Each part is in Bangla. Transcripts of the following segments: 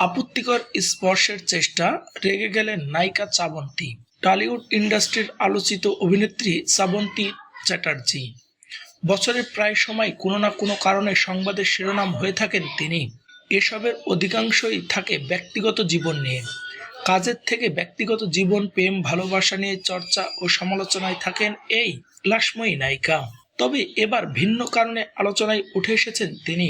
আপত্তিকর স্পর্শের চেষ্টা, রেগে গেলেন নায়িকা শ্রাবন্তী। টলিউড ইন্ডাস্ট্রির আলোচিত অভিনেত্রী শ্রাবন্তী চ্যাটার্জি। বছরের প্রায় সময় কোনো না কোনো কারণে সংবাদের শিরোনাম হয়ে থাকেন তিনি। এসবের অধিকাংশই থাকে ব্যক্তিগত জীবন নিয়ে। কাজের থেকে ব্যক্তিগত জীবন, প্রেম, ভালোবাসা নিয়ে চর্চা ও সমালোচনায় থাকেন এই লাশময়ী নায়িকা। তবে এবার ভিন্ন কারণে আলোচনায় উঠে এসেছেন তিনি।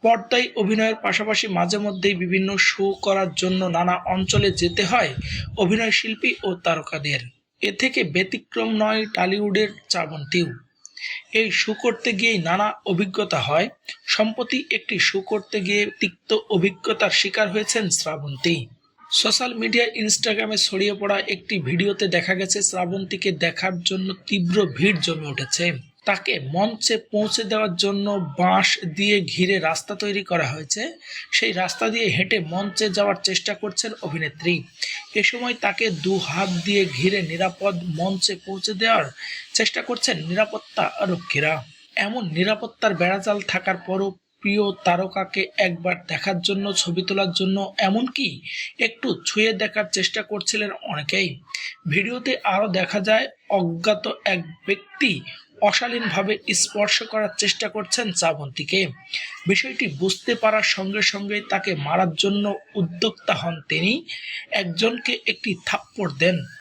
পর্দায় অভিনয়ের পাশাপাশি মাঝে মধ্যেই বিভিন্ন শো করার জন্য নানা অঞ্চলে যেতে হয় অভিনয়শিল্পী ও তারকাদের। এ থেকে ব্যতিক্রম নয় টলিউডের শ্রাবন্তীও। এই শো করতে গিয়েই নানা অভিজ্ঞতা হয়। সম্প্রতি একটি শো করতে গিয়ে তিক্ত অভিজ্ঞতার শিকার হয়েছেন শ্রাবন্তী। সোশ্যাল মিডিয়া ইনস্টাগ্রামে ছড়িয়ে পড়া একটি ভিডিওতে দেখা গেছে শ্রাবন্তীকে দেখার জন্য তীব্র ভিড় জমে উঠেছে। তাকে মঞ্চে পৌঁছে দেওয়ার জন্য বাঁশ দিয়ে ঘিরে রাস্তা তৈরি করা হয়েছে। সেই রাস্তা দিয়ে হেঁটে মঞ্চে যাওয়ার চেষ্টা করছেন অভিনেত্রী। এ সময় তাকে দু হাত দিয়ে ঘিরে নিরাপদ মঞ্চে পৌঁছে দেওয়ার চেষ্টা করছেন নিরাপত্তা রক্ষীরা। এমন নিরাপত্তার বেড়াজাল থাকার পরও প্রিয় তারকাকে একবার দেখার জন্য, ছবি তোলার জন্য, এমনকি একটু ছুঁয়ে দেখার চেষ্টা করছিলেন অনেকেই। ভিডিওতে আরও দেখা যায় অজ্ঞাত এক ব্যক্তি অশালীনভাবে স্পর্শ করার চেষ্টা করছেন শ্রাবন্তীকে। বিষয়টি বুঝতে পারার সঙ্গে সঙ্গে তাকে মারার জন্য উদ্যোক্তা হন তিনি। একজনকে একটি থাপ্পড় দেন।